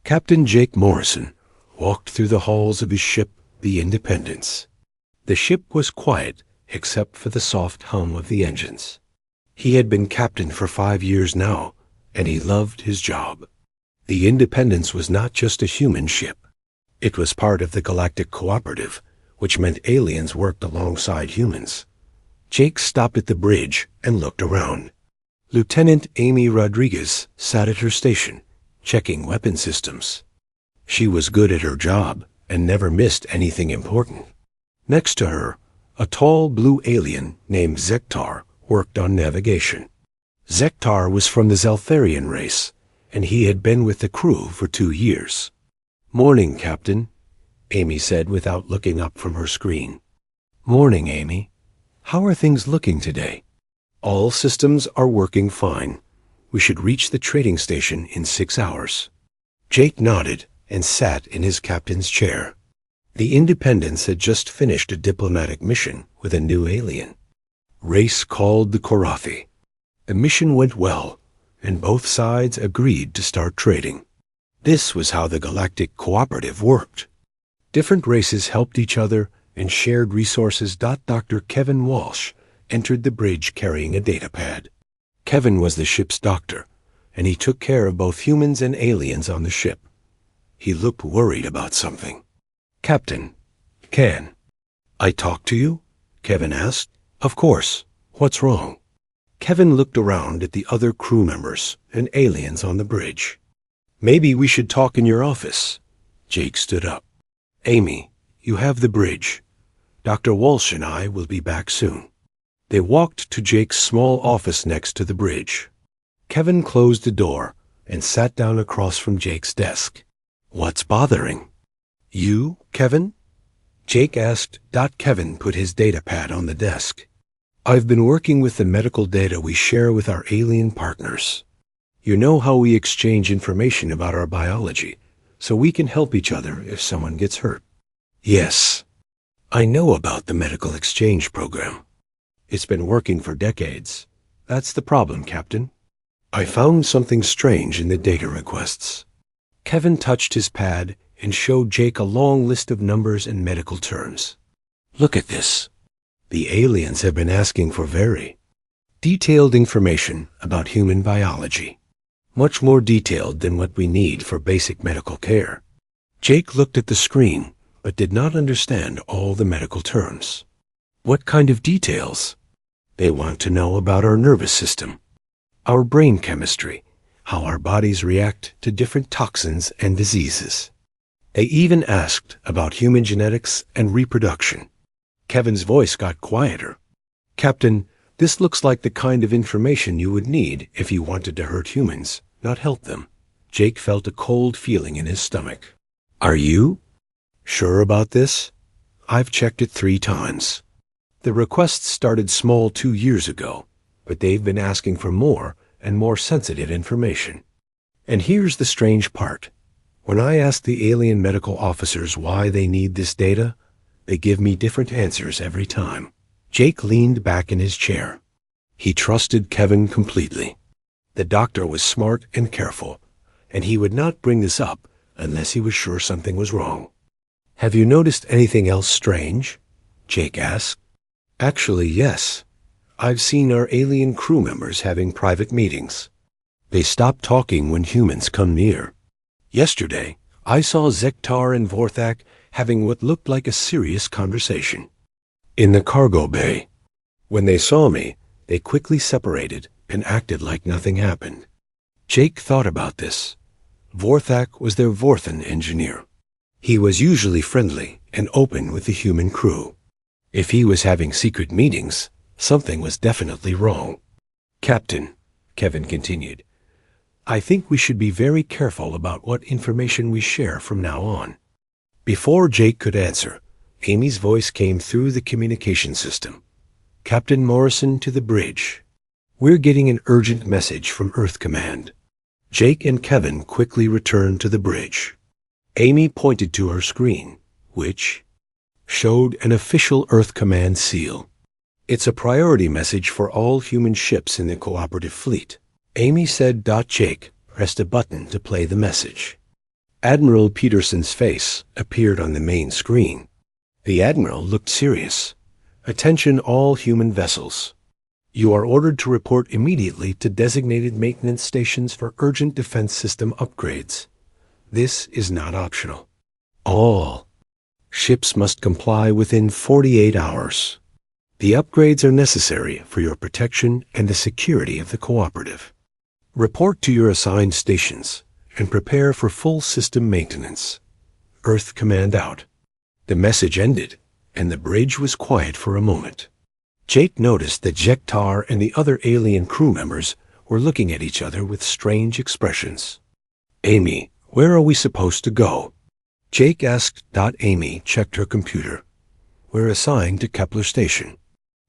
Captain Jake Morrison walked through the halls of his ship, the Independence. The ship was quiet except for the soft hum of the engines. He had been captain for 5 years now, and he loved his job. The Independence was not just a human ship. It was part of the Galactic Cooperative, which meant aliens worked alongside humans. Jake stopped at the bridge and looked around. Lieutenant Amy Rodriguez sat at her station, checking weapon systems. She was good at her job and never missed anything important. Next to her, a tall blue alien named Zektar worked on navigation. Zektar was from the Zeltharian race, and he had been with the crew for 2 years. "Morning, Captain," Amy said without looking up from her screen. "Morning, Amy. How are things looking today?" "All systems are working fine. We should reach the trading station in 6 hours." Jake nodded and sat in his captain's chair. The Independence had just finished a diplomatic mission with a new alien, race called the Korathi. The mission went well, and both sides agreed to start trading. This was how the Galactic Cooperative worked. Different races helped each other and shared resources. Dr. Kevin Walsh entered the bridge carrying a datapad. Kevin was the ship's doctor, and he took care of both humans and aliens on the ship. He looked worried about something. "Captain, can I talk to you?" Kevin asked. "Of course. What's wrong?" Kevin looked around at the other crew members and aliens on the bridge. "Maybe we should talk in your office." Jake stood up. "Amy, you have the bridge. Dr. Walsh and I will be back soon." They walked to Jake's small office next to the bridge. Kevin closed the door and sat down across from Jake's desk. "What's bothering you, Kevin?" Jake asked. Kevin put his datapad on the desk. "I've been working with the medical data we share with our alien partners. You know how we exchange information about our biology, so we can help each other if someone gets hurt." "Yes, I know about the medical exchange program. It's been working for decades. That's the problem, Captain. I found something strange in the data requests." Kevin touched his pad and showed Jake a long list of numbers and medical terms. "Look at this. The aliens have been asking for very detailed information about human biology, much more detailed than what we need for basic medical care." Jake looked at the screen, but did not understand all the medical terms. "What kind of details?" "They want to know about our nervous system, our brain chemistry, how our bodies react to different toxins and diseases. They even asked about human genetics and reproduction." Kevin's voice got quieter. "Captain, this looks like the kind of information you would need if you wanted to hurt humans, not help them." Jake felt a cold feeling in his stomach. "Are you sure about this? I've checked it 3 times. The requests started small 2 years ago, but they've been asking for more and more sensitive information. And here's the strange part. When I ask the alien medical officers why they need this data, they give me different answers every time." Jake leaned back in his chair. He trusted Kevin completely. The doctor was smart and careful, and he would not bring this up unless he was sure something was wrong. "Have you noticed anything else strange?" Jake asked. "Actually, yes. I've seen our alien crew members having private meetings. They stop talking when humans come near. Yesterday, I saw Zektar and Vorthak having what looked like a serious conversation in the cargo bay. When they saw me, they quickly separated and acted like nothing happened." Jake thought about this. Vorthak was their Vorthan engineer. He was usually friendly and open with the human crew. If he was having secret meetings, something was definitely wrong. "Captain," Kevin continued, "I think we should be very careful about what information we share from now on." Before Jake could answer, Amy's voice came through the communication system. "Captain Morrison to the bridge. We're getting an urgent message from Earth Command." Jake and Kevin quickly returned to the bridge. Amy pointed to her screen, which showed an official Earth Command seal. "It's a priority message for all human ships in the cooperative fleet." Amy said. Jake pressed a button to play the message. Admiral Peterson's face appeared on the main screen. The Admiral looked serious. "Attention all human vessels. You are ordered to report immediately to designated maintenance stations for urgent defense system upgrades. This is not optional. All ships must comply within 48 hours. The upgrades are necessary for your protection and the security of the cooperative. Report to your assigned stations and prepare for full system maintenance. Earth command out." The message ended, and the bridge was quiet for a moment. Jake noticed that Jektar and the other alien crew members were looking at each other with strange expressions. "Amy, where are we supposed to go?" Jake asked. Amy checked her computer. "We're assigned to Kepler Station.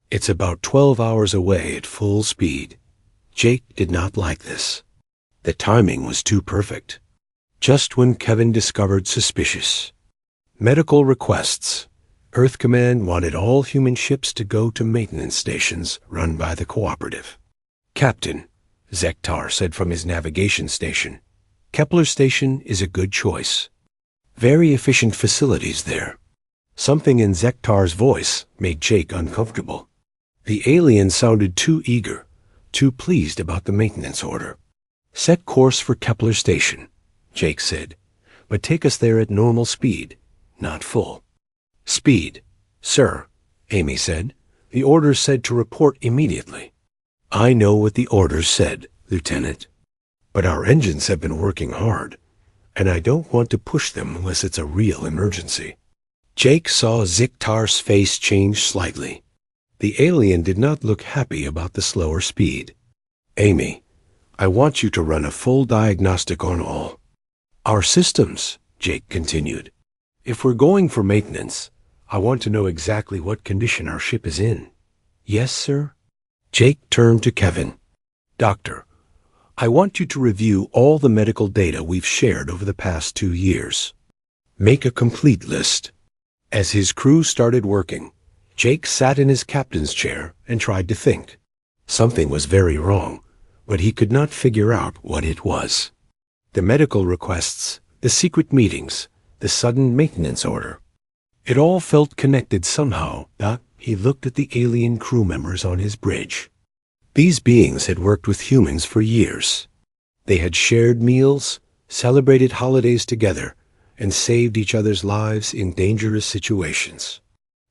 It's about 12 hours away at full speed." Jake did not like this. The timing was too perfect. Just when Kevin discovered suspicious. Medical requests. Earth Command wanted all human ships to go to maintenance stations run by the cooperative. "Captain," Zektar said from his navigation station, "Kepler Station is a good choice. Very efficient facilities there." Something in Zektar's voice made Jake uncomfortable. The alien sounded too eager, too pleased about the maintenance order. "Set course for Kepler Station," Jake said, "but take us there at normal speed, not full." "Speed, sir," Amy said. "The orders said to report immediately." "I know what the orders said, Lieutenant. But our engines have been working hard, and I don't want to push them unless it's a real emergency." Jake saw Zektar's face change slightly. The alien did not look happy about the slower speed. "Amy, I want you to run a full diagnostic on all our systems," Jake continued. "If we're going for maintenance, I want to know exactly what condition our ship is in." "Yes, sir?" Jake turned to Kevin. "Doctor, I want you to review all the medical data we've shared over the past 2 years. Make a complete list." As his crew started working, Jake sat in his captain's chair and tried to think. Something was very wrong, but he could not figure out what it was. The medical requests, the secret meetings, the sudden maintenance order. It all felt connected somehow. He looked at the alien crew members on his bridge. These beings had worked with humans for years. They had shared meals, celebrated holidays together, and saved each other's lives in dangerous situations.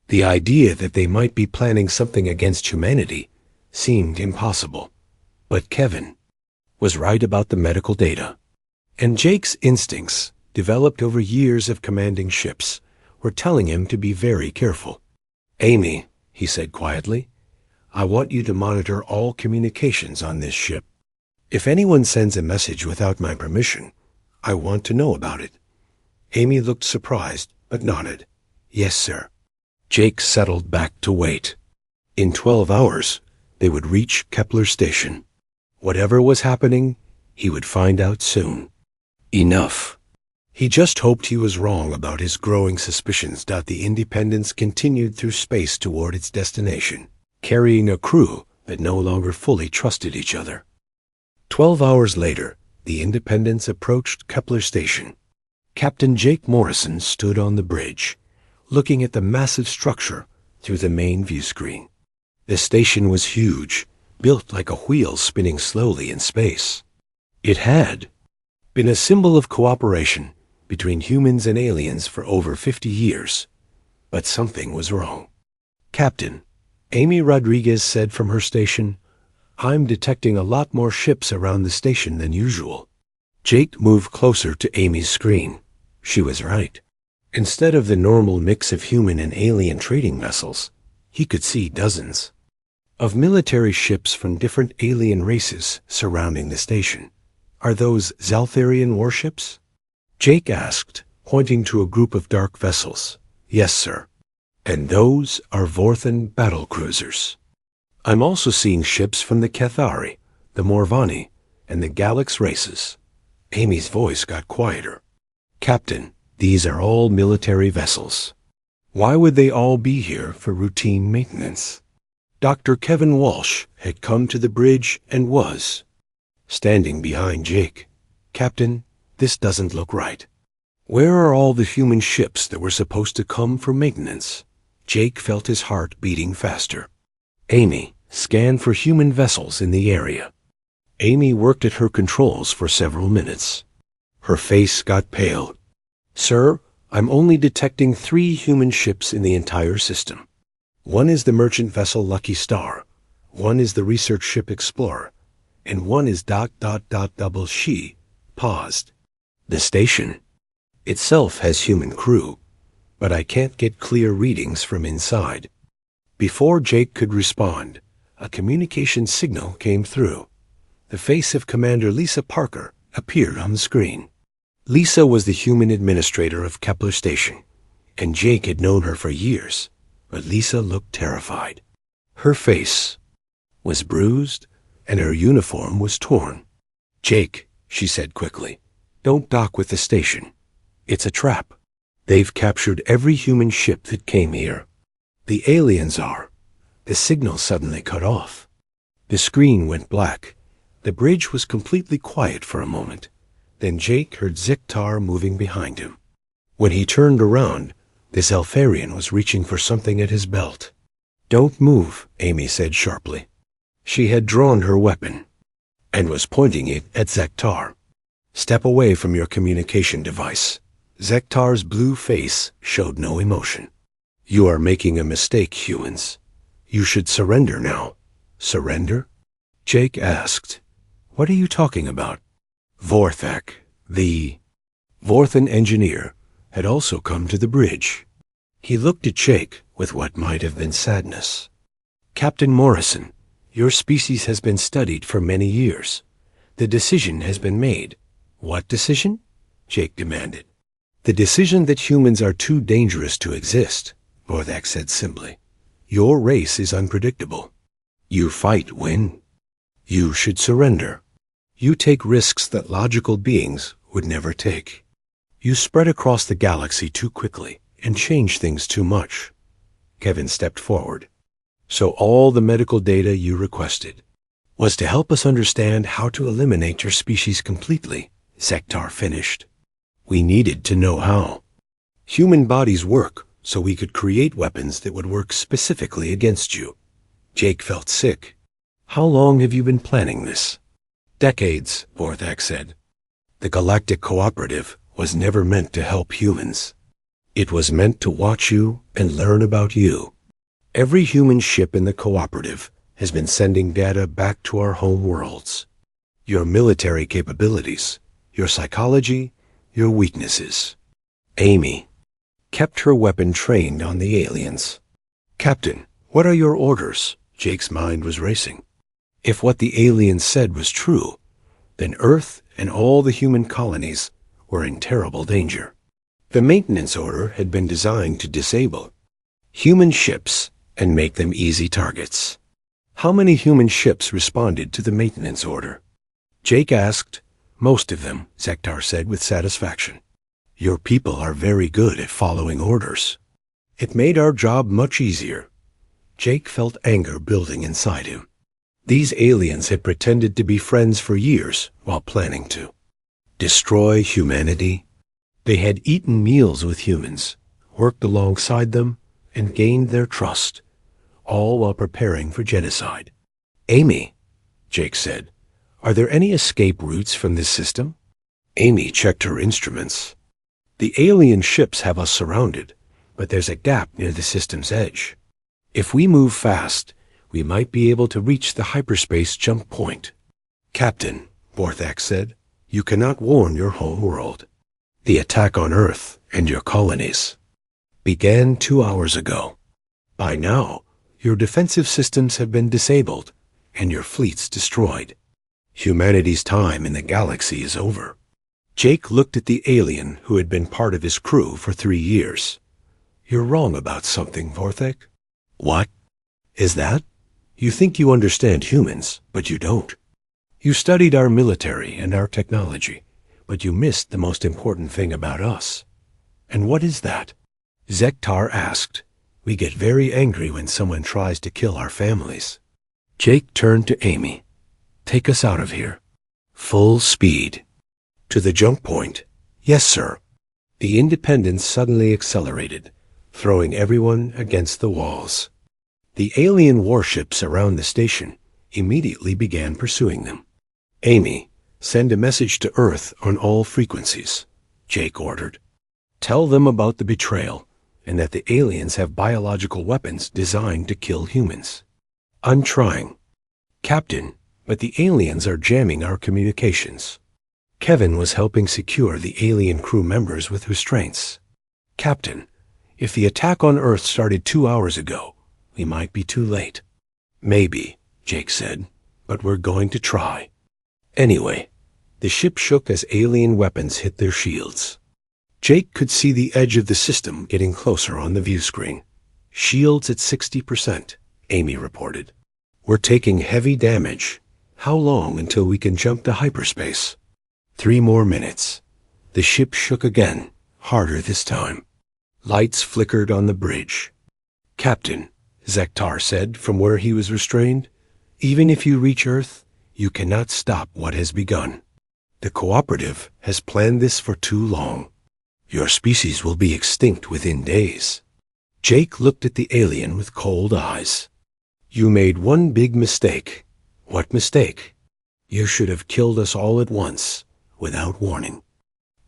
The idea that they might be planning something against humanity seemed impossible. But Kevin was right about the medical data. And Jake's instincts, developed over years of commanding ships, were telling him to be very careful. "Amy," he said quietly, "I want you to monitor all communications on this ship. If anyone sends a message without my permission, I want to know about it." Amy looked surprised, but nodded. "Yes, sir." Jake settled back to wait. In 12 hours, they would reach Kepler Station. Whatever was happening, he would find out soon. Enough. He just hoped he was wrong about his growing suspicions. The Independence continued through space toward its destination, carrying a crew that no longer fully trusted each other. 12 hours later, the Independence approached Kepler Station. Captain Jake Morrison stood on the bridge, looking at the massive structure through the main view screen. The station was huge, built like a wheel spinning slowly in space. It had been a symbol of cooperation between humans and aliens for over 50 years. But something was wrong. "Captain," Amy Rodriguez said from her station, "I'm detecting a lot more ships around the station than usual." Jake moved closer to Amy's screen. She was right. Instead of the normal mix of human and alien trading vessels, he could see dozens of military ships from different alien races surrounding the station. "Are those Zaltharian warships?" Jake asked, pointing to a group of dark vessels. "Yes, sir. And those are Vorthan battle cruisers. I'm also seeing ships from the Cathari, the Morvani, and the Galax races." Amy's voice got quieter. "Captain, these are all military vessels. Why would they all be here for routine maintenance?" Dr. Kevin Walsh had come to the bridge and was standing behind Jake. "Captain, this doesn't look right." Where are all the human ships that were supposed to come for maintenance? Jake felt his heart beating faster. Amy scanned for human vessels in the area. Amy worked at her controls for several minutes. Her face got pale. Sir, I'm only detecting 3 human ships in the entire system. One is the merchant vessel Lucky Star, one is the research ship Explorer, and one is ... She paused. The station itself has human crew, but I can't get clear readings from inside. Before Jake could respond, a communication signal came through. The face of Commander Lisa Parker appeared on the screen. Lisa was the human administrator of Kepler Station, and Jake had known her for years, but Lisa looked terrified. Her face was bruised, and her uniform was torn. Jake, she said quickly, don't dock with the station. It's a trap. They've captured every human ship that came here. The aliens are. The signal suddenly cut off. The screen went black. The bridge was completely quiet for a moment. Then Jake heard Zektar moving behind him. When he turned around, this Elfarian was reaching for something at his belt. Don't move, Amy said sharply. She had drawn her weapon and was pointing it at Zektar. Step away from your communication device. Zektar's blue face showed no emotion. You are making a mistake, humans. You should surrender now. Surrender? Jake asked. What are you talking about? Vorthak, the Vorthan engineer, had also come to the bridge. He looked at Jake with what might have been sadness. Captain Morrison, your species has been studied for many years. The decision has been made. What decision? Jake demanded. The decision that humans are too dangerous to exist, Vorthak said simply. Your race is unpredictable. You fight when you should surrender. You take risks that logical beings would never take. You spread across the galaxy too quickly and change things too much. Kevin stepped forward. So all the medical data you requested was to help us understand how to eliminate your species completely, Zektar finished. We needed to know how. Human bodies work so we could create weapons that would work specifically against you. Jake felt sick. How long have you been planning this? Decades, Vorthak said. The Galactic Cooperative was never meant to help humans. It was meant to watch you and learn about you. Every human ship in the Cooperative has been sending data back to our home worlds. Your military capabilities, your psychology, your weaknesses. Amy kept her weapon trained on the aliens. Captain, what are your orders? Jake's mind was racing. If what the aliens said was true, then Earth and all the human colonies were in terrible danger. The maintenance order had been designed to disable human ships and make them easy targets. How many human ships responded to the maintenance order? Jake asked. Most of them, Zektar said with satisfaction. Your people are very good at following orders. It made our job much easier. Jake felt anger building inside him. These aliens had pretended to be friends for years while planning to destroy humanity. They had eaten meals with humans, worked alongside them, and gained their trust, all while preparing for genocide. Amy, Jake said, are there any escape routes from this system? Amy checked her instruments. The alien ships have us surrounded, but there's a gap near the system's edge. If we move fast, we might be able to reach the hyperspace jump point. Captain, Vorthak said, you cannot warn your home world. The attack on Earth and your colonies began 2 hours ago. By now, your defensive systems have been disabled and your fleets destroyed. Humanity's time in the galaxy is over. Jake looked at the alien who had been part of his crew for 3 years. You're wrong about something, Vorthak. What is that? You think you understand humans, but you don't. You studied our military and our technology, but you missed the most important thing about us. And what is that? Zektar asked. We get very angry when someone tries to kill our families. Jake turned to Amy. Take us out of here. Full speed. To the jump point. Yes, sir. The Independence suddenly accelerated, throwing everyone against the walls. The alien warships around the station immediately began pursuing them. "Amy, send a message to Earth on all frequencies," Jake ordered. "Tell them about the betrayal and that the aliens have biological weapons designed to kill humans." "I'm trying." "Captain, but the aliens are jamming our communications." Kevin was helping secure the alien crew members with restraints. "Captain, if the attack on Earth started 2 hours ago, we might be too late." "Maybe," Jake said, "but we're going to try." Anyway, the ship shook as alien weapons hit their shields. Jake could see the edge of the system getting closer on the view screen. "Shields at 60%, Amy reported. "We're taking heavy damage. How long until we can jump to hyperspace?" 3 more minutes. The ship shook again, harder this time. Lights flickered on the bridge. "Captain," Zektar said from where he was restrained, "even if you reach Earth, you cannot stop what has begun. The Cooperative has planned this for too long. Your species will be extinct within days." Jake looked at the alien with cold eyes. "You made one big mistake." "What mistake?" "You should have killed us all at once, without warning.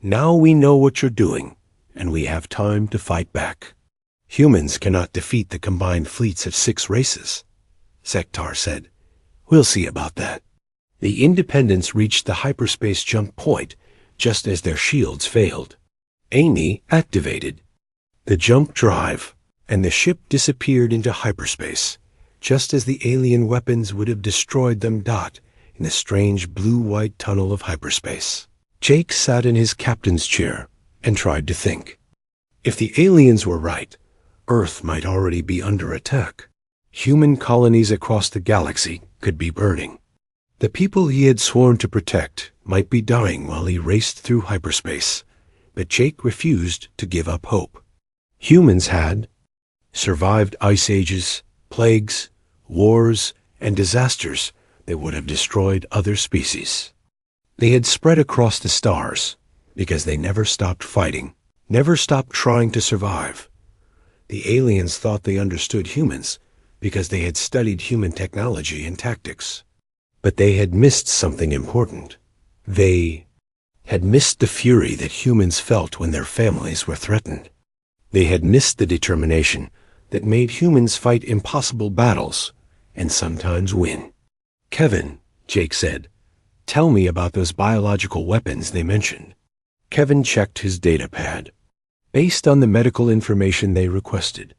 Now we know what you're doing, and we have time to fight back. Humans cannot defeat the combined fleets of 6 races," Zektar said. "We'll see about that." The Independence reached the hyperspace jump point just as their shields failed. Amy activated the jump drive, and the ship disappeared into hyperspace, just as the alien weapons would have destroyed them. In the strange blue-white tunnel of hyperspace, Jake sat in his captain's chair and tried to think. If the aliens were right, Earth might already be under attack. Human colonies across the galaxy could be burning. The people he had sworn to protect might be dying while he raced through hyperspace, but Jake refused to give up hope. Humans had survived ice ages, plagues, wars, and disasters that would have destroyed other species. They had spread across the stars because they never stopped fighting, never stopped trying to survive. The aliens thought they understood humans because they had studied human technology and tactics. But they had missed something important. They had missed the fury that humans felt when their families were threatened. They had missed the determination that made humans fight impossible battles and sometimes win. "Kevin," Jake said, "tell me about those biological weapons they mentioned." Kevin checked his data pad. Based on the medical information they requested,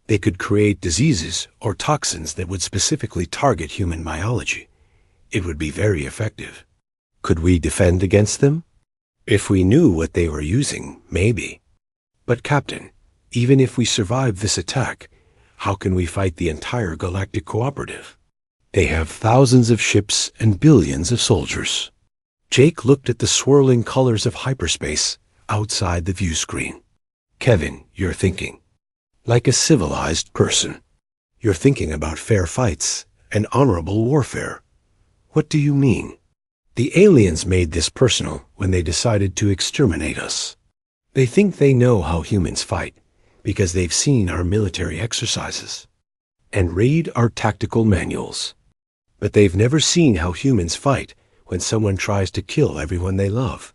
they could create diseases or toxins that would specifically target human biology. It would be very effective. Could we defend against them? If we knew what they were using, maybe. But Captain, even if we survive this attack, how can we fight the entire Galactic Cooperative? They have thousands of ships and billions of soldiers. Jake looked at the swirling colors of hyperspace outside the view screen. "Kevin, you're thinking like a civilized person. You're thinking about fair fights and honorable warfare. What do you mean?" "The aliens made this personal when they decided to exterminate us. They think they know how humans fight because they've seen our military exercises and read our tactical manuals. But they've never seen how humans fight when someone tries to kill everyone they love."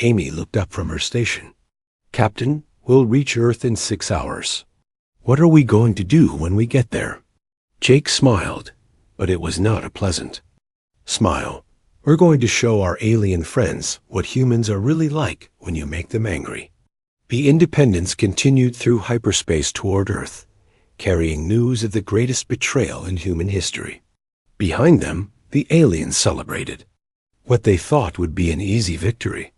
Amy looked up from her station. "Captain, we'll reach Earth in 6 hours. What are we going to do when we get there?" Jake smiled, but it was not a pleasant smile. "We're going to show our alien friends what humans are really like when you make them angry." The Independence continued through hyperspace toward Earth, carrying news of the greatest betrayal in human history. Behind them, the aliens celebrated what they thought would be an easy victory.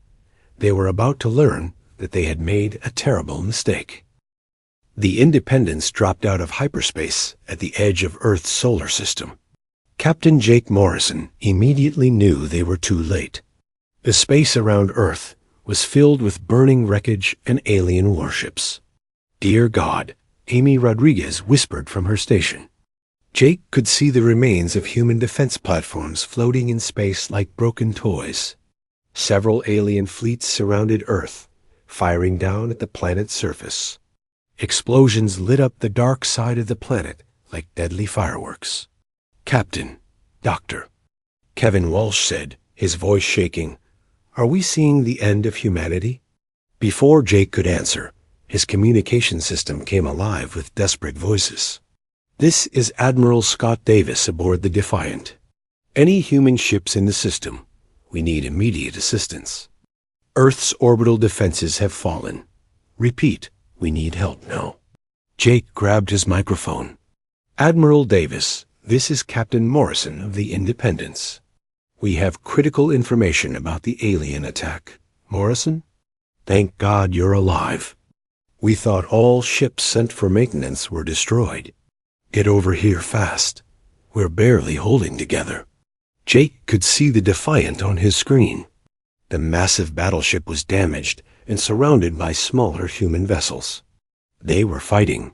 They were about to learn that they had made a terrible mistake. The Independence dropped out of hyperspace at the edge of Earth's solar system. Captain Jake Morrison immediately knew they were too late. The space around Earth was filled with burning wreckage and alien warships. "Dear God," Amy Rodriguez whispered from her station. Jake could see the remains of human defense platforms floating in space like broken toys. Several alien fleets surrounded Earth, firing down at the planet's surface. Explosions lit up the dark side of the planet like deadly fireworks. "Captain, Doctor," Kevin Walsh said, his voice shaking, "are we seeing the end of humanity?" Before Jake could answer, his communication system came alive with desperate voices. "This is Admiral Scott Davis aboard the Defiant. Any human ships in the system, we need immediate assistance. Earth's orbital defenses have fallen. Repeat, we need help now." Jake grabbed his microphone. "Admiral Davis, this is Captain Morrison of the Independence. We have critical information about the alien attack. Morrison? Thank God you're alive. We thought all ships sent for maintenance were destroyed. Get over here fast. We're barely holding together." Jake could see the Defiant on his screen. The massive battleship was damaged and surrounded by smaller human vessels. They were fighting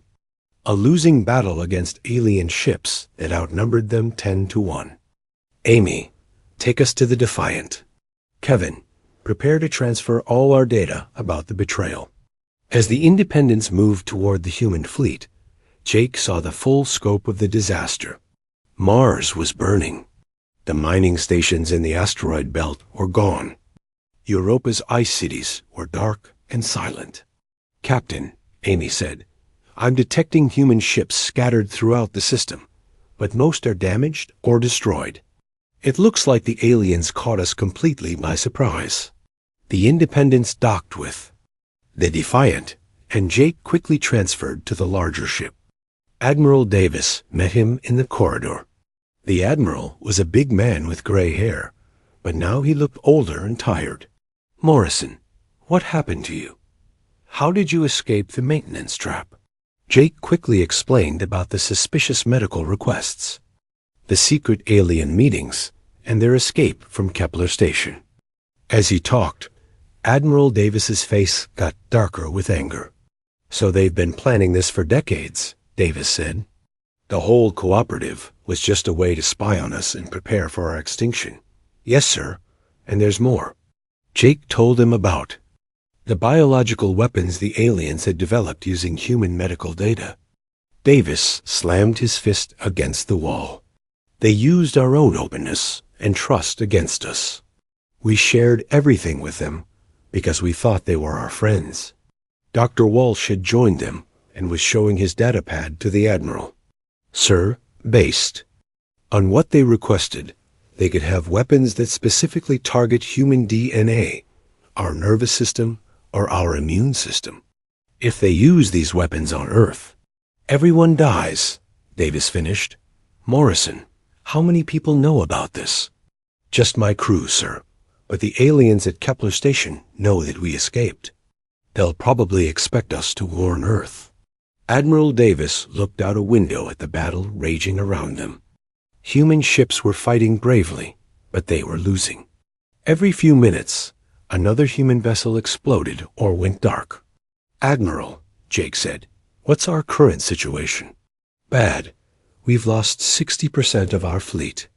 a losing battle against alien ships that outnumbered them 10-1. "Amy, take us to the Defiant. Kevin, prepare to transfer all our data about the betrayal." As the Independence moved toward the human fleet, Jake saw the full scope of the disaster. Mars was burning. The mining stations in the asteroid belt were gone. Europa's ice cities were dark and silent. "Captain," Amy said, "I'm detecting human ships scattered throughout the system, but most are damaged or destroyed. It looks like the aliens caught us completely by surprise." The Independence docked with the Defiant, and Jake quickly transferred to the larger ship. Admiral Davis met him in the corridor. The Admiral was a big man with gray hair, but now he looked older and tired. "Morrison, what happened to you? How did you escape the maintenance trap?" Jake quickly explained about the suspicious medical requests, the secret alien meetings, and their escape from Kepler Station. As he talked, Admiral Davis's face got darker with anger. "So they've been planning this for decades," Davis said. "The whole cooperative was just a way to spy on us and prepare for our extinction." "Yes, sir, and there's more." Jake told him about the biological weapons the aliens had developed using human medical data. Davis slammed his fist against the wall. "They used our own openness and trust against us. We shared everything with them because we thought they were our friends." Dr. Walsh had joined them and was showing his datapad to the Admiral. "Sir, based on what they requested, they could have weapons that specifically target human DNA, our nervous system, or our immune system. If they use these weapons on Earth, everyone dies," Davis finished. "Morrison, how many people know about this?" "Just my crew, sir, but the aliens at Kepler Station know that we escaped. They'll probably expect us to warn Earth." Admiral Davis looked out a window at the battle raging around them. Human ships were fighting bravely, but they were losing. Every few minutes, another human vessel exploded or went dark. "Admiral," Jake said, "what's our current situation?" "Bad. We've lost 60% of our fleet.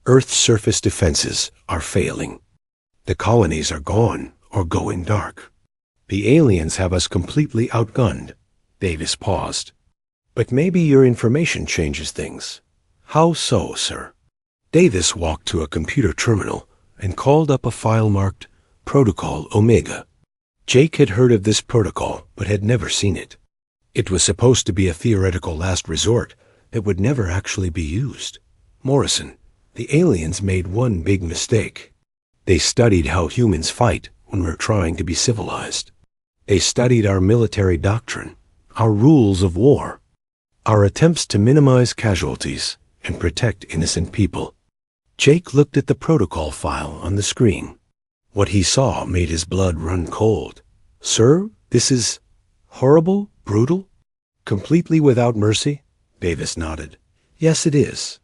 Earth's surface defenses are failing. The colonies are gone or going dark. The aliens have us completely outgunned." Davis paused. "But maybe your information changes things." "How so, sir?" Davis walked to a computer terminal and called up a file marked Protocol Omega. Jake had heard of this protocol but had never seen it. It was supposed to be a theoretical last resort that would never actually be used. "Morrison, the aliens made one big mistake. They studied how humans fight when we're trying to be civilized. They studied our military doctrine, our rules of war, our attempts to minimize casualties and protect innocent people." Jake looked at the protocol file on the screen. What he saw made his blood run cold. "Sir, this is horrible, brutal, completely without mercy?" Davis nodded. "Yes, it is.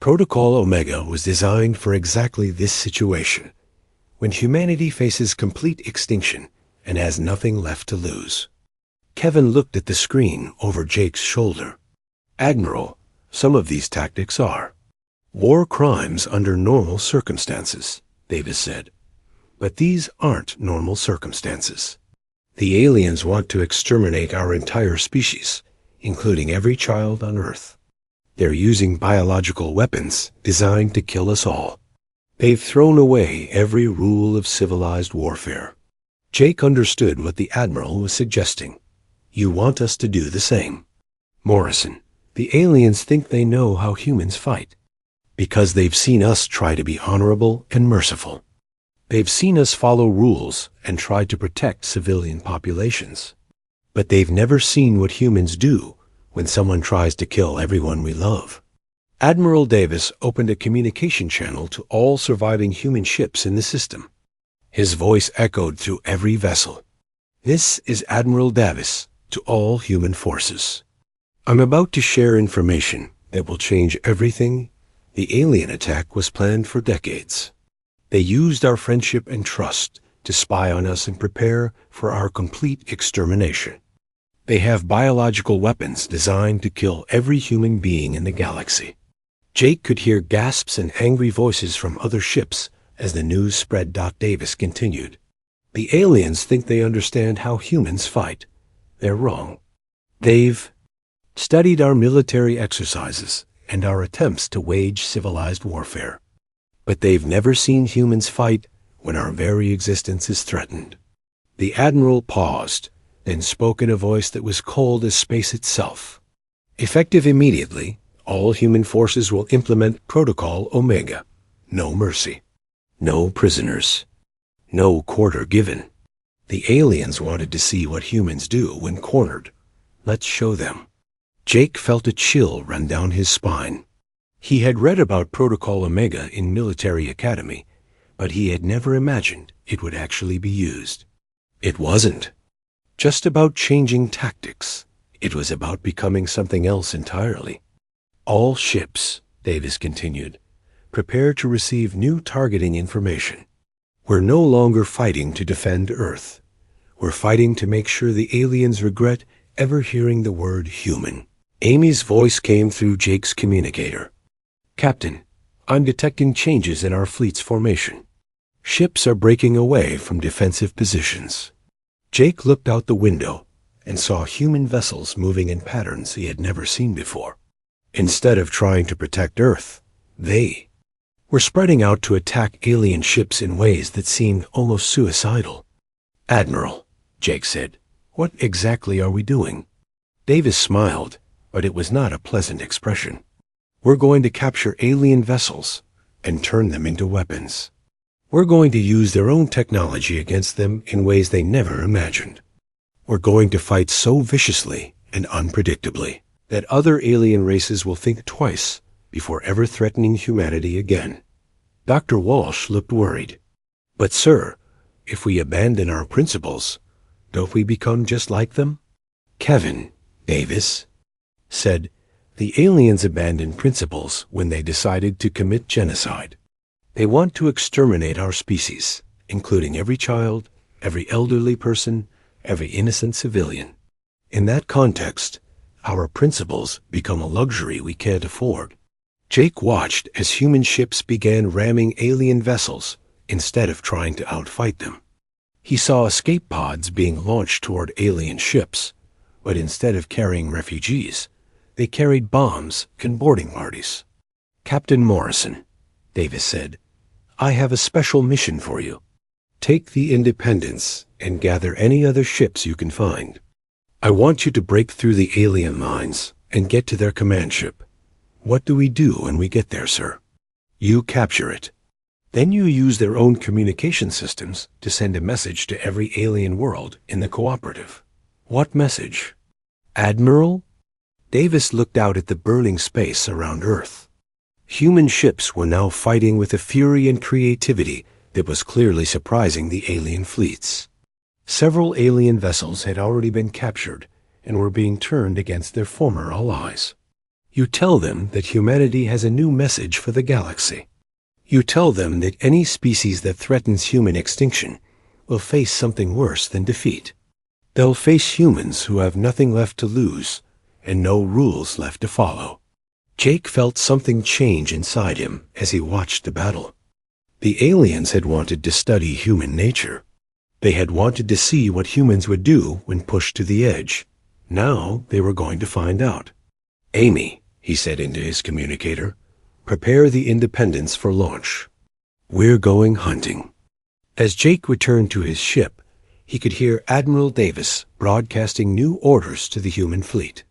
Protocol Omega was designed for exactly this situation, when humanity faces complete extinction and has nothing left to lose." Kevin looked at the screen over Jake's shoulder. "Admiral, some of these tactics are war crimes under normal circumstances," Davis said. "But these aren't normal circumstances. The aliens want to exterminate our entire species, including every child on Earth. They're using biological weapons designed to kill us all. They've thrown away every rule of civilized warfare. Jake understood what the Admiral was suggesting. You want us to do the same. Morrison, the aliens think they know how humans fight, because they've seen us try to be honorable and merciful. They've seen us follow rules and try to protect civilian populations. But they've never seen what humans do when someone tries to kill everyone we love. Admiral Davis opened a communication channel to all surviving human ships in the system. His voice echoed through every vessel. This is Admiral Davis to all human forces. I'm about to share information that will change everything. The alien attack was planned for decades. They used our friendship and trust to spy on us and prepare for our complete extermination. They have biological weapons designed to kill every human being in the galaxy. Jake could hear gasps and angry voices from other ships as the news spread. Davis continued. The aliens think they understand how humans fight. They're wrong. They've studied our military exercises and our attempts to wage civilized warfare. But they've never seen humans fight when our very existence is threatened. The Admiral paused, then spoke in a voice that was cold as space itself. Effective immediately, all human forces will implement Protocol Omega. No mercy. No prisoners. No quarter given. The aliens wanted to see what humans do when cornered. Let's show them. Jake felt a chill run down his spine. He had read about Protocol Omega in Military Academy, but he had never imagined it would actually be used. It wasn't just about changing tactics. It was about becoming something else entirely. All ships, Davis continued, prepare to receive new targeting information. We're no longer fighting to defend Earth. We're fighting to make sure the aliens regret ever hearing the word human. Amy's voice came through Jake's communicator. Captain, I'm detecting changes in our fleet's formation. Ships are breaking away from defensive positions. Jake looked out the window and saw human vessels moving in patterns he had never seen before. Instead of trying to protect Earth, they were spreading out to attack alien ships in ways that seemed almost suicidal. Admiral, Jake said, what exactly are we doing? Davis smiled, but it was not a pleasant expression. We're going to capture alien vessels and turn them into weapons. We're going to use their own technology against them in ways they never imagined. We're going to fight so viciously and unpredictably that other alien races will think twice before ever threatening humanity again. Dr. Walsh looked worried. But sir, if we abandon our principles, don't we become just like them? Kevin, Davis said, the aliens abandoned principles when they decided to commit genocide. They want to exterminate our species, including every child, every elderly person, every innocent civilian. In that context, our principles become a luxury we can't afford. Jake watched as human ships began ramming alien vessels instead of trying to outfight them. He saw escape pods being launched toward alien ships, but instead of carrying refugees, they carried bombs and boarding parties. Captain Morrison, Davis said, I have a special mission for you. Take the Independence and gather any other ships you can find. I want you to break through the alien lines and get to their command ship. What do we do when we get there, sir? You capture it. Then you use their own communication systems to send a message to every alien world in the cooperative. What message? Admiral? Davis looked out at the burning space around Earth. Human ships were now fighting with a fury and creativity that was clearly surprising the alien fleets. Several alien vessels had already been captured and were being turned against their former allies. You tell them that humanity has a new message for the galaxy. You tell them that any species that threatens human extinction will face something worse than defeat. They'll face humans who have nothing left to lose and no rules left to follow. Jake felt something change inside him as he watched the battle. The aliens had wanted to study human nature. They had wanted to see what humans would do when pushed to the edge. Now they were going to find out. "Amy," he said into his communicator, "prepare the Independence for launch. We're going hunting." As Jake returned to his ship, he could hear Admiral Davis broadcasting new orders to the human fleet.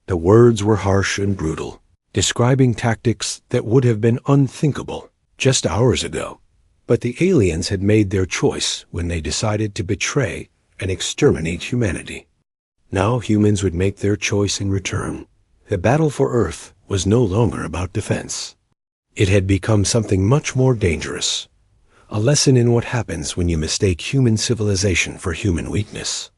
The words were harsh and brutal, describing tactics that would have been unthinkable just hours ago. But the aliens had made their choice when they decided to betray and exterminate humanity. Now humans would make their choice in return. The battle for Earth was no longer about defense. It had become something much more dangerous. A lesson in what happens when you mistake human civilization for human weakness.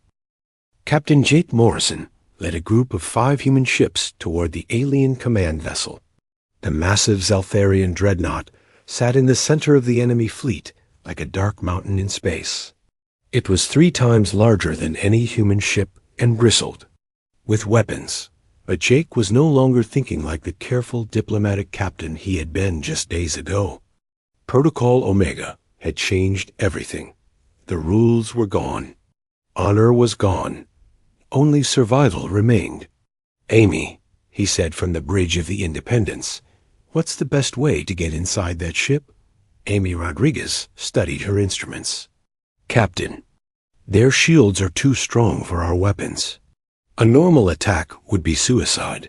Captain Jake Morrison led a group of 5 human ships toward the alien command vessel. The massive Zaltharian dreadnought sat in the center of the enemy fleet like a dark mountain in space. It was 3 times larger than any human ship and bristled with weapons. But Jake was no longer thinking like the careful diplomatic captain he had been just days ago. Protocol Omega had changed everything. The rules were gone. Honor was gone. Only survival remained. "Amy," he said from the bridge of the Independence, "what's the best way to get inside that ship?" Amy Rodriguez studied her instruments. "Captain, their shields are too strong for our weapons. A normal attack would be suicide."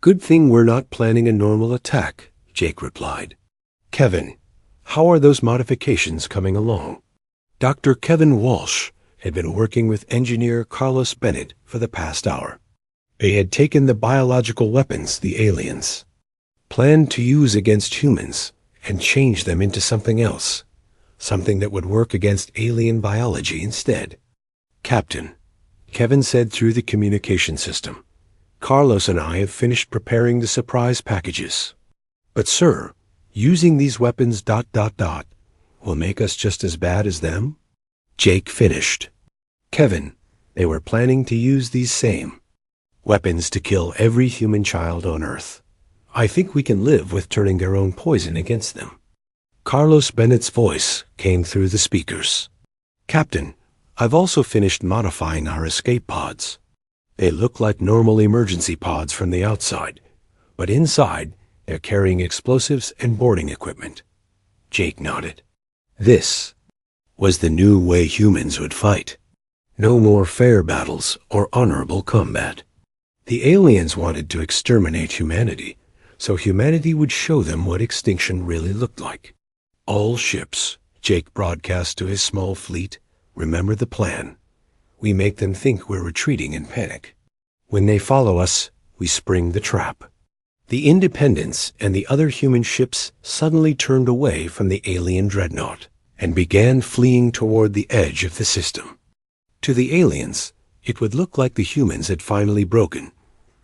"Good thing we're not planning a normal attack," Jake replied. "Kevin, how are those modifications coming along?" Dr. Kevin Walsh had been working with engineer Carlos Bennett for the past hour. They had taken the biological weapons the aliens planned to use against humans and changed them into something else, something that would work against alien biology instead. "Captain," Kevin said through the communication system, "Carlos and I have finished preparing the surprise packages. But sir, using these weapons ... will make us just as bad as them?" Jake finished. "Kevin, they were planning to use these same weapons to kill every human child on Earth. I think we can live with turning their own poison against them." Carlos Bennett's voice came through the speakers. "Captain, I've also finished modifying our escape pods. They look like normal emergency pods from the outside, but inside they're carrying explosives and boarding equipment." Jake nodded. This was the new way humans would fight. No more fair battles or honorable combat. The aliens wanted to exterminate humanity, so humanity would show them what extinction really looked like. "All ships," Jake broadcast to his small fleet, "remember the plan. We make them think we're retreating in panic. When they follow us, we spring the trap." The Independence and the other human ships suddenly turned away from the alien dreadnought and began fleeing toward the edge of the system. To the aliens, it would look like the humans had finally broken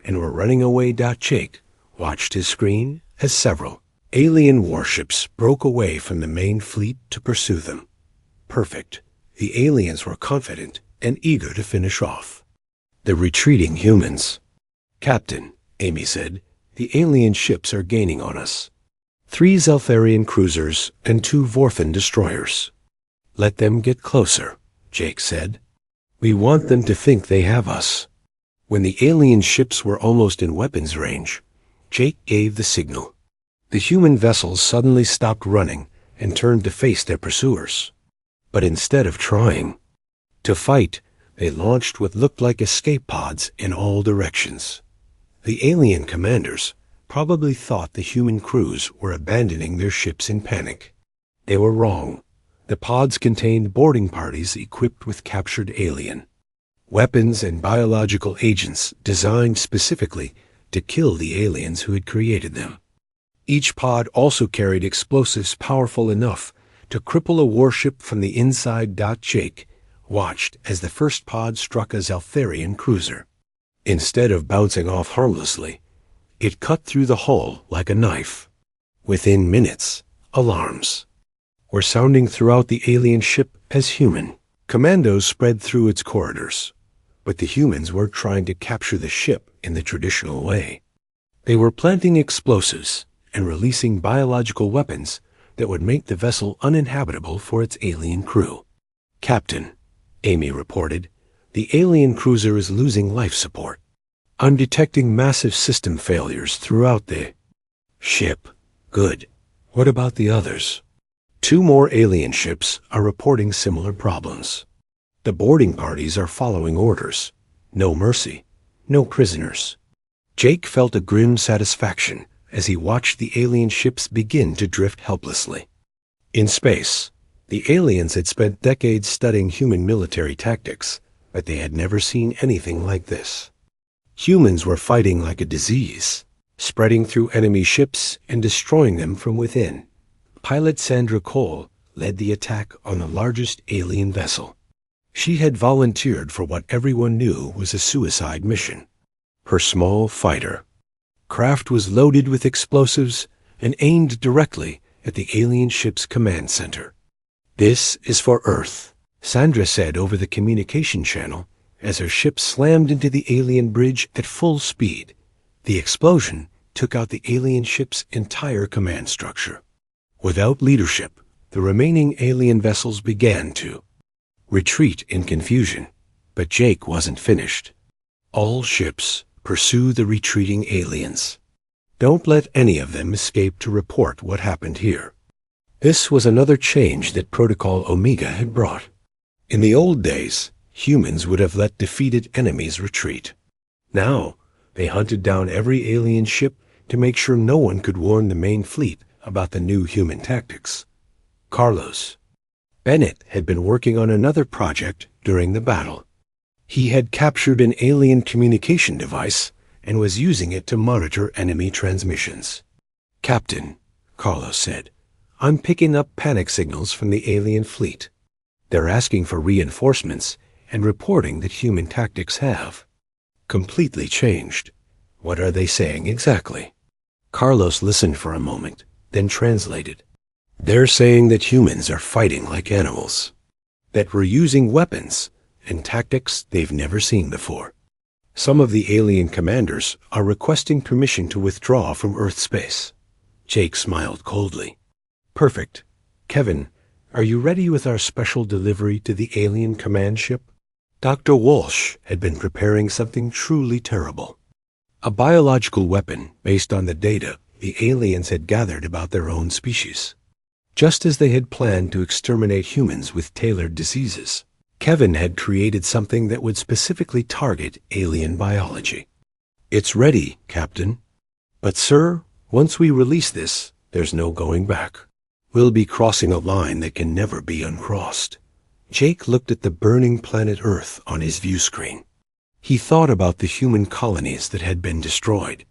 and were running away. Jake watched his screen as several alien warships broke away from the main fleet to pursue them. Perfect. The aliens were confident and eager to finish off the retreating humans. "Captain," Amy said, "the alien ships are gaining on us. 3 Zaltharian cruisers and 2 Vorphan destroyers." "Let them get closer," Jake said. "We want them to think they have us." When the alien ships were almost in weapons range, Jake gave the signal. The human vessels suddenly stopped running and turned to face their pursuers. But instead of trying to fight, they launched what looked like escape pods in all directions. The alien commanders probably thought the human crews were abandoning their ships in panic. They were wrong. The pods contained boarding parties equipped with captured alien weapons and biological agents designed specifically to kill the aliens who had created them. Each pod also carried explosives powerful enough to cripple a warship from the inside. Jake watched as the first pod struck a Zaltharian cruiser. Instead of bouncing off harmlessly, it cut through the hull like a knife. Within minutes, alarms were sounding throughout the alien ship as human commandos spread through its corridors. But the humans weren't trying to capture the ship in the traditional way. They were planting explosives and releasing biological weapons that would make the vessel uninhabitable for its alien crew. "Captain," Amy reported. The alien cruiser is losing life support. I'm detecting massive system failures throughout the ship. Good. What about the others? 2 more alien ships are reporting similar problems. The boarding parties are following orders. No mercy. No prisoners. Jake felt a grim satisfaction as he watched the alien ships begin to drift helplessly. In space, the aliens had spent decades studying human military tactics, but they had never seen anything like this. Humans were fighting like a disease, spreading through enemy ships and destroying them from within. Pilot Sandra Cole led the attack on the largest alien vessel. She had volunteered for what everyone knew was a suicide mission. Her small fighter craft was loaded with explosives and aimed directly at the alien ship's command center. "This is for Earth," Sandra said over the communication channel as her ship slammed into the alien bridge at full speed. The explosion took out the alien ship's entire command structure. Without leadership, the remaining alien vessels began to retreat in confusion, but Jake wasn't finished. All ships pursue the retreating aliens. Don't let any of them escape to report what happened here. This was another change that Protocol Omega had brought. In the old days, humans would have let defeated enemies retreat. Now, they hunted down every alien ship to make sure no one could warn the main fleet about the new human tactics. Carlos Bennett had been working on another project during the battle. He had captured an alien communication device and was using it to monitor enemy transmissions. "Captain," Carlos said, "I'm picking up panic signals from the alien fleet. They're asking for reinforcements and reporting that human tactics have completely changed." "What are they saying exactly?" Carlos listened for a moment, then translated. "They're saying that humans are fighting like animals, that we're using weapons and tactics they've never seen before. Some of the alien commanders are requesting permission to withdraw from Earth space." Jake smiled coldly. "Perfect. Kevin, are you ready with our special delivery to the alien command ship?" Dr. Walsh had been preparing something truly terrible. A biological weapon based on the data the aliens had gathered about their own species. Just as they had planned to exterminate humans with tailored diseases, Kevin had created something that would specifically target alien biology. "It's ready, Captain. But sir, once we release this, there's no going back. We'll be crossing a line that can never be uncrossed." Jake looked at the burning planet Earth on his view screen. He thought about the human colonies that had been destroyed,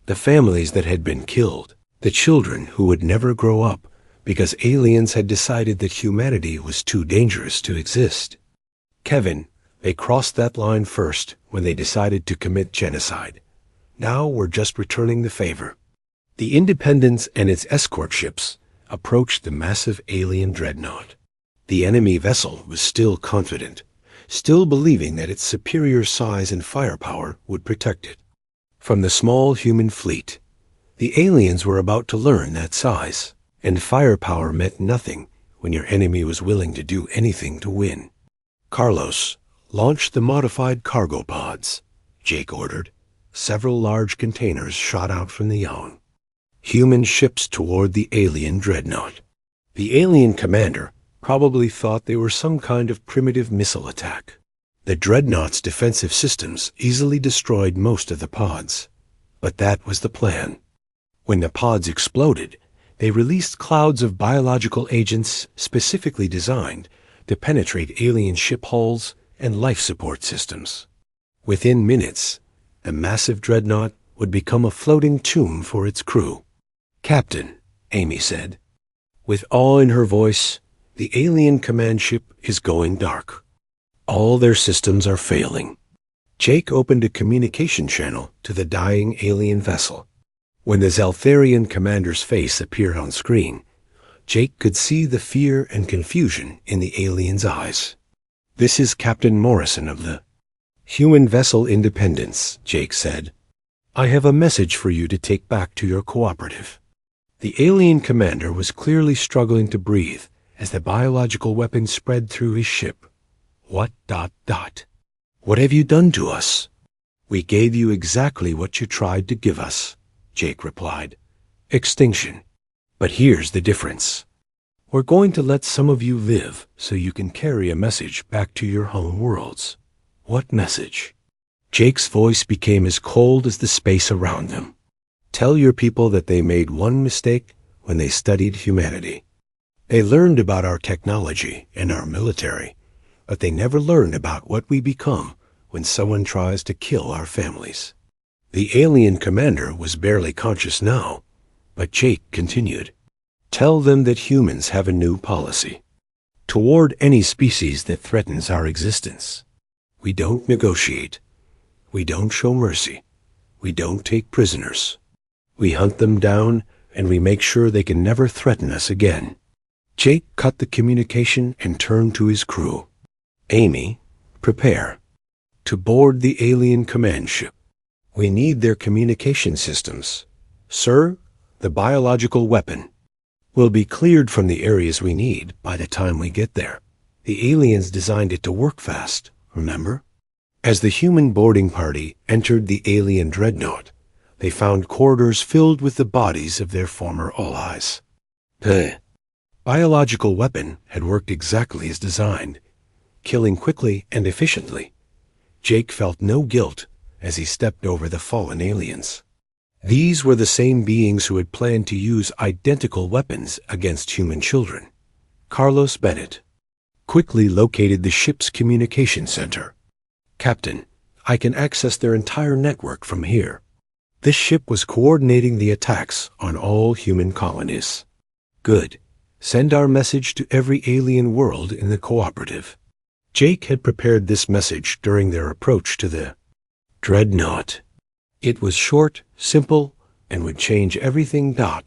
the families that had been killed, the children who would never grow up because aliens had decided that humanity was too dangerous to exist. "Kevin, they crossed that line first when they decided to commit genocide. Now we're just returning the favor." The Independence and its escort ships approached the massive alien dreadnought. The enemy vessel was still confident, still believing that its superior size and firepower would protect it. From the small human fleet, the aliens were about to learn that size and firepower meant nothing when your enemy was willing to do anything to win. "Carlos, launch the modified cargo pods," Jake ordered. Several large containers shot out from the yawn. Human ships toward the alien dreadnought. The alien commander probably thought they were some kind of primitive missile attack. The dreadnought's defensive systems easily destroyed most of the pods. But that was the plan. When the pods exploded, they released clouds of biological agents specifically designed to penetrate alien ship hulls and life support systems. Within minutes, the massive dreadnought would become a floating tomb for its crew. "Captain," Amy said. With awe in her voice, "the alien command ship is going dark. All their systems are failing." Jake opened a communication channel to the dying alien vessel. When the Zeltharian commander's face appeared on screen, Jake could see the fear and confusion in the alien's eyes. "This is Captain Morrison of the human vessel Independence," Jake said. "I have a message for you to take back to your cooperative." The alien commander was clearly struggling to breathe as the biological weapon spread through his ship. What ... What have you done to us? We gave you exactly what you tried to give us, Jake replied. Extinction. But here's the difference. We're going to let some of you live so you can carry a message back to your home worlds. What message? Jake's voice became as cold as the space around them. Tell your people that they made one mistake when they studied humanity. They learned about our technology and our military, but they never learned about what we become when someone tries to kill our families. The alien commander was barely conscious now, but Jake continued. Tell them that humans have a new policy. Toward any species that threatens our existence, we don't negotiate. We don't show mercy. We don't take prisoners. We hunt them down, and we make sure they can never threaten us again. Jake cut the communication and turned to his crew. Amy, prepare. To board the alien command ship. We need their communication systems. Sir, the biological weapon will be cleared from the areas we need by the time we get there. The aliens designed it to work fast, remember? As the human boarding party entered the alien dreadnought, they found corridors filled with the bodies of their former allies. The biological weapon had worked exactly as designed, killing quickly and efficiently. Jake felt no guilt as he stepped over the fallen aliens. These were the same beings who had planned to use identical weapons against human children. Carlos Bennett quickly located the ship's communication center. Captain, I can access their entire network from here. This ship was coordinating the attacks on all human colonies. Good. Send our message to every alien world in the cooperative. Jake had prepared this message during their approach to the dreadnought. It was short, simple, and would change everything. The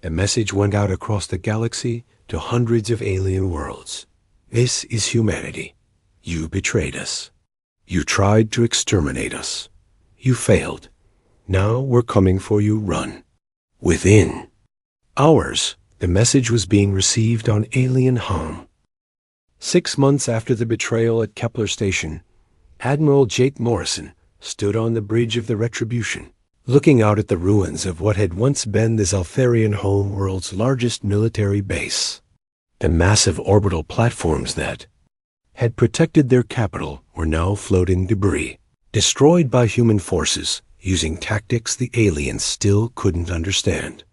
message went out across the galaxy to hundreds of alien worlds. This is humanity. You betrayed us. You tried to exterminate us. You failed. Now we're coming for you. Run. Within hours, the message was being received on alien home. 6 months after the betrayal at Kepler Station, Admiral Jake Morrison stood on the bridge of the Retribution, looking out at the ruins of what had once been the Zaltharian home world's largest military base. The massive orbital platforms that had protected their capital were now floating debris, destroyed by human forces using tactics the aliens still couldn't understand.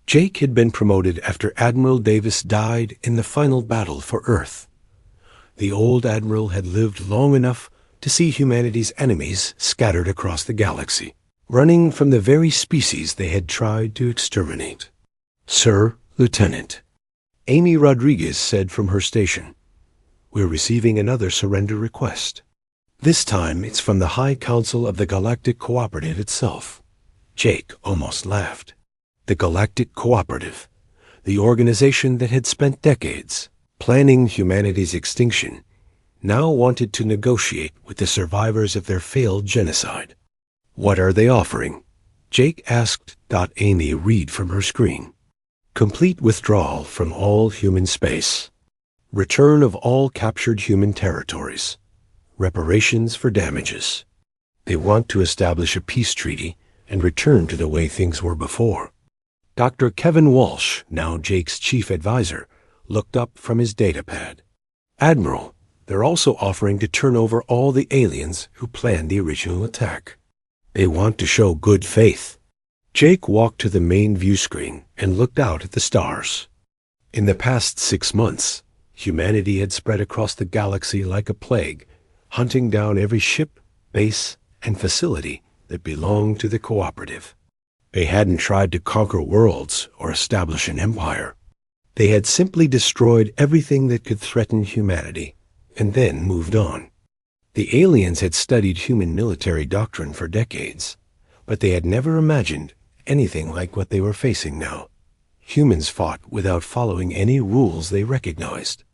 Jake had been promoted after Admiral Davis died in the final battle for Earth. The old admiral had lived long enough to see humanity's enemies scattered across the galaxy, running from the very species they had tried to exterminate. Sir, Lieutenant, Amy Rodriguez said from her station, we're receiving another surrender request. This time it's from the High Council of the Galactic Cooperative itself. Jake almost laughed. The Galactic Cooperative, the organization that had spent decades planning humanity's extinction, now wanted to negotiate with the survivors of their failed genocide. What are they offering? Jake asked. Amy read from her screen. Complete withdrawal from all human space. Return of all captured human territories. Reparations for damages. They want to establish a peace treaty and return to the way things were before. Dr. Kevin Walsh, now Jake's chief advisor, looked up from his datapad. Admiral, they're also offering to turn over all the aliens who planned the original attack. They want to show good faith. Jake walked to the main view screen and looked out at the stars. In the past 6 months, humanity had spread across the galaxy like a plague, hunting down every ship, base, and facility that belonged to the cooperative. They hadn't tried to conquer worlds or establish an empire. They had simply destroyed everything that could threaten humanity, and then moved on. The aliens had studied human military doctrine for decades, but they had never imagined anything like what they were facing now. Humans fought without following any rules they recognized.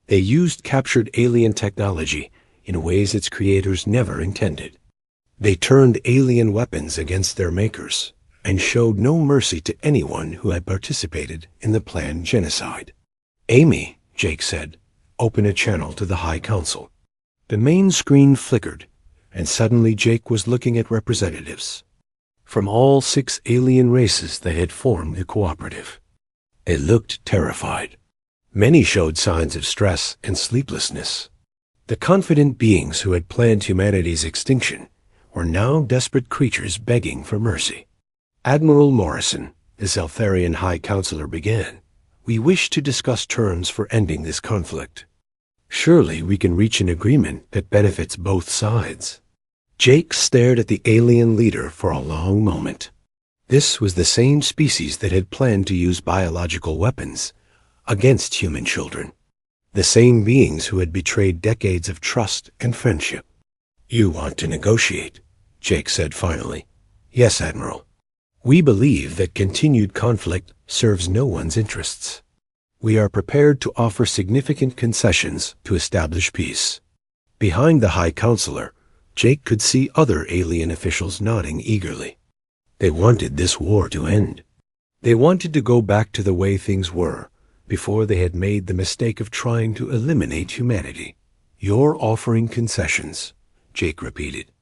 They used captured alien technology in ways its creators never intended. They turned alien weapons against their makers and showed no mercy to anyone who had participated in the planned genocide. Amy, Jake said, open a channel to the High Council. The main screen flickered, and suddenly Jake was looking at representatives from all 6 alien races that had formed the cooperative. It looked terrified. Many showed signs of stress and sleeplessness. The confident beings who had planned humanity's extinction were now desperate creatures begging for mercy. Admiral Morrison, the Zeltharian High Counselor, began. "We wish to discuss terms for ending this conflict. Surely we can reach an agreement that benefits both sides." Jake stared at the alien leader for a long moment. This was the same species that had planned to use biological weapons against human children. The same beings who had betrayed decades of trust and friendship. "You want to negotiate," Jake said finally. "Yes, Admiral. We believe that continued conflict serves no one's interests. We are prepared to offer significant concessions to establish peace." Behind the High Counselor, Jake could see other alien officials nodding eagerly. They wanted this war to end. They wanted to go back to the way things were before they had made the mistake of trying to eliminate humanity. "You're offering concessions," Jake repeated.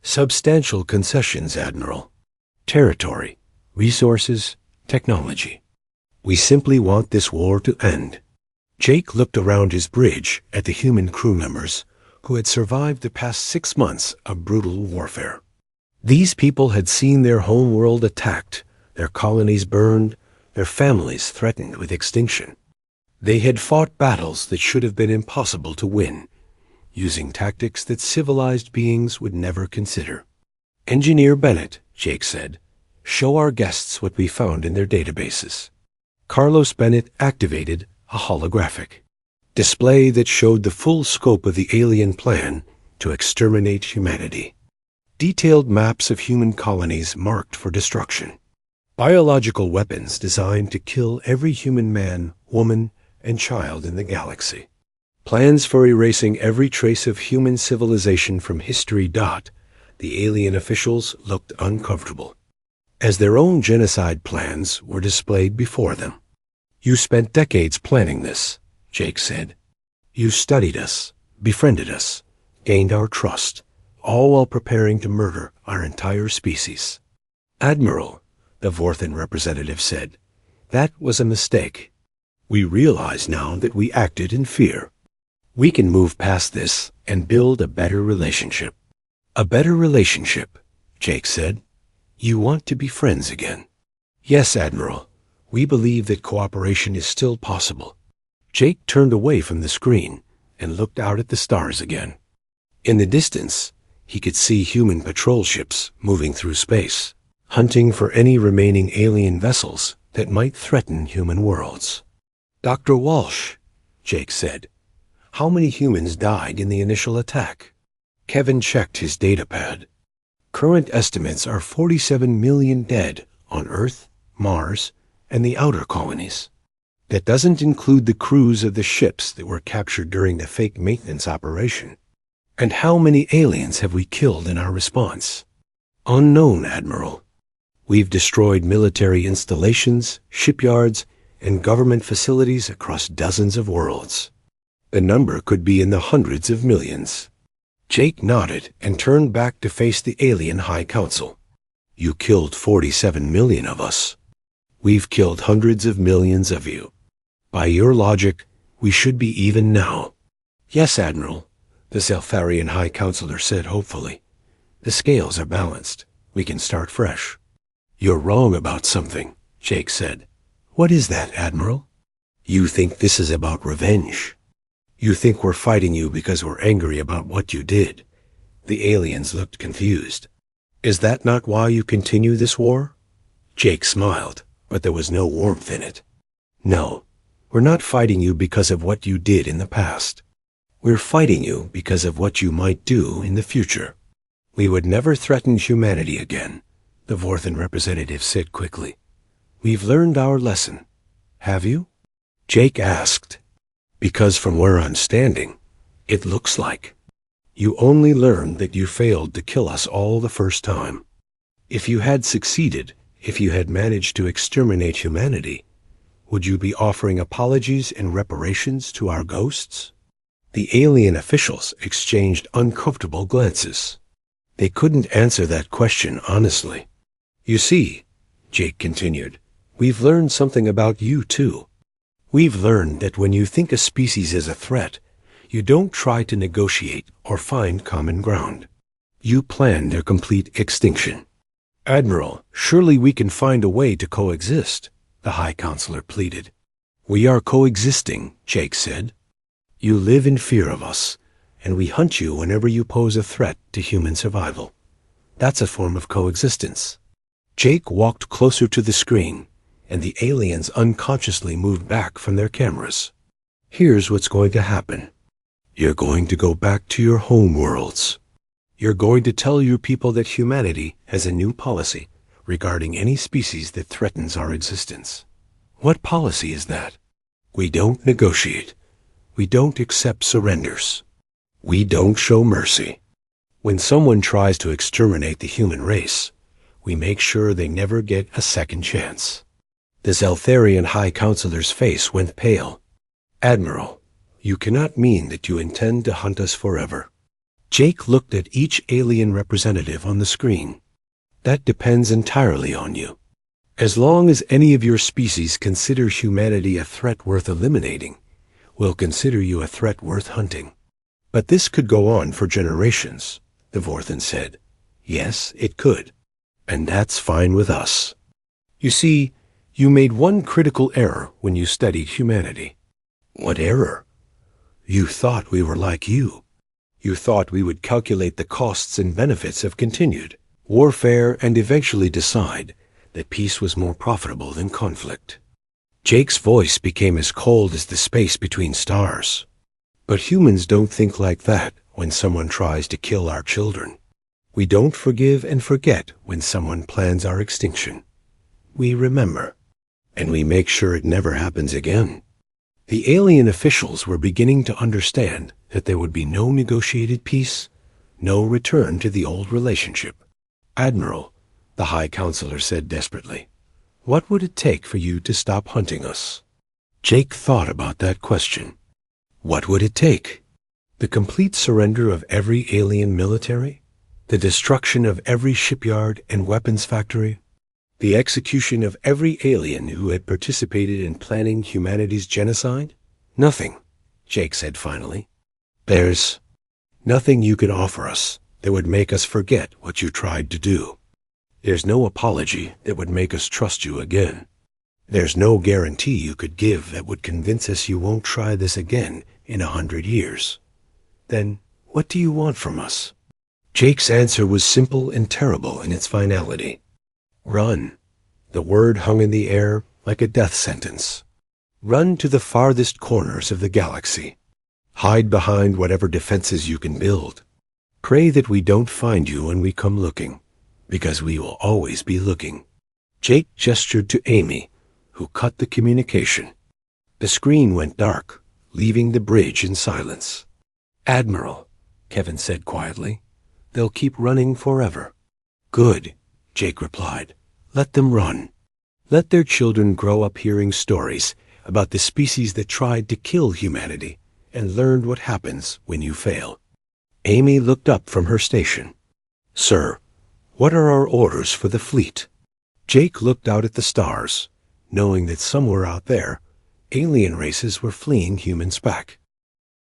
"Substantial concessions, Admiral. Territory, resources, technology. We simply want this war to end." Jake looked around his bridge at the human crew members who had survived the past 6 months of brutal warfare. These people had seen their home world attacked, their colonies burned, their families threatened with extinction. They had fought battles that should have been impossible to win, using tactics that civilized beings would never consider. "Engineer Bennett," Jake said, "show our guests what we found in their databases." Carlos Bennett activated a holographic display that showed the full scope of the alien plan to exterminate humanity. Detailed maps of human colonies marked for destruction. Biological weapons designed to kill every human man, woman, and child in the galaxy. Plans for erasing every trace of human civilization from history. The alien officials looked uncomfortable, as their own genocide plans were displayed before them. "You spent decades planning this," Jake said. "You studied us, befriended us, gained our trust, all while preparing to murder our entire species." "Admiral," the Vorthan representative said, "that was a mistake. We realize now that we acted in fear. We can move past this and build a better relationship." "A better relationship," Jake said. "You want to be friends again." "Yes, Admiral. We believe that cooperation is still possible." Jake turned away from the screen and looked out at the stars again. In the distance, he could see human patrol ships moving through space, hunting for any remaining alien vessels that might threaten human worlds. "Dr. Walsh," Jake said, "how many humans died in the initial attack?" Kevin checked his datapad. "Current estimates are 47 million dead on Earth, Mars, and the outer colonies. That doesn't include the crews of the ships that were captured during the fake maintenance operation. And how many aliens have we killed in our response?" "Unknown, Admiral. We've destroyed military installations, shipyards, and government facilities across dozens of worlds. The number could be in the hundreds of millions." Jake nodded and turned back to face the alien High Council. "You killed 47 million of us. We've killed hundreds of millions of you. By your logic, we should be even now." "Yes, Admiral," the Zeltharian High Counselor said hopefully. "The scales are balanced. We can start fresh." "You're wrong about something," Jake said. "What is that, Admiral?" "You think this is about revenge. You think we're fighting you because we're angry about what you did." The aliens looked confused. "Is that not why you continue this war?" Jake smiled, but there was no warmth in it. "No, we're not fighting you because of what you did in the past. We're fighting you because of what you might do in the future." "We would never threaten humanity again," the Vorthan representative said quickly. "We've learned our lesson. Have you?" Jake asked. "Because from where I'm standing, it looks like. You only learned that you failed to kill us all the first time. If you had succeeded, if you had managed to exterminate humanity, would you be offering apologies and reparations to our ghosts?" The alien officials exchanged uncomfortable glances. They couldn't answer that question honestly. You see, Jake continued, we've learned something about you too. We've learned that when you think a species is a threat, you don't try to negotiate or find common ground. You plan their complete extinction. Admiral, surely we can find a way to coexist, the High Counselor pleaded. We are coexisting, Jake said. You live in fear of us, and we hunt you whenever you pose a threat to human survival. That's a form of coexistence. Jake walked closer to the screen, and the aliens unconsciously moved back from their cameras. Here's what's going to happen. You're going to go back to your home worlds. You're going to tell your people that humanity has a new policy regarding any species that threatens our existence. What policy is that? We don't negotiate. We don't accept surrenders. We don't show mercy. When someone tries to exterminate the human race, we make sure they never get a second chance. The Zeltharian High Counselor's face went pale. Admiral, you cannot mean that you intend to hunt us forever. Jake looked at each alien representative on the screen. That depends entirely on you. As long as any of your species consider humanity a threat worth eliminating, we'll consider you a threat worth hunting. But this could go on for generations, the Vorthan said. Yes, it could. And that's fine with us. You see, you made one critical error when you studied humanity. What error? You thought we were like you. You thought we would calculate the costs and benefits of continued warfare and eventually decide that peace was more profitable than conflict. Jake's voice became as cold as the space between stars. But humans don't think like that when someone tries to kill our children. We don't forgive and forget when someone plans our extinction. We remember, and we make sure it never happens again. The alien officials were beginning to understand that there would be no negotiated peace, no return to the old relationship. Admiral, the High Counselor said desperately, what would it take for you to stop hunting us? Jake thought about that question. What would it take? The complete surrender of every alien military? The destruction of every shipyard and weapons factory? The execution of every alien who had participated in planning humanity's genocide? Nothing, Jake said finally. There's nothing you can offer us that would make us forget what you tried to do. There's no apology that would make us trust you again. There's no guarantee you could give that would convince us you won't try this again in 100 years. Then what do you want from us? Jake's answer was simple and terrible in its finality. Run. The word hung in the air like a death sentence. Run to the farthest corners of the galaxy. Hide behind whatever defenses you can build. Pray that we don't find you when we come looking, because we will always be looking. Jake gestured to Amy, who cut the communication. The screen went dark, leaving the bridge in silence. Admiral, Kevin said quietly, they'll keep running forever. Good, Jake replied. Let them run. Let their children grow up hearing stories about the species that tried to kill humanity and learned what happens when you fail. Amy looked up from her station. Sir, what are our orders for the fleet? Jake looked out at the stars, knowing that somewhere out there, alien races were fleeing humans back.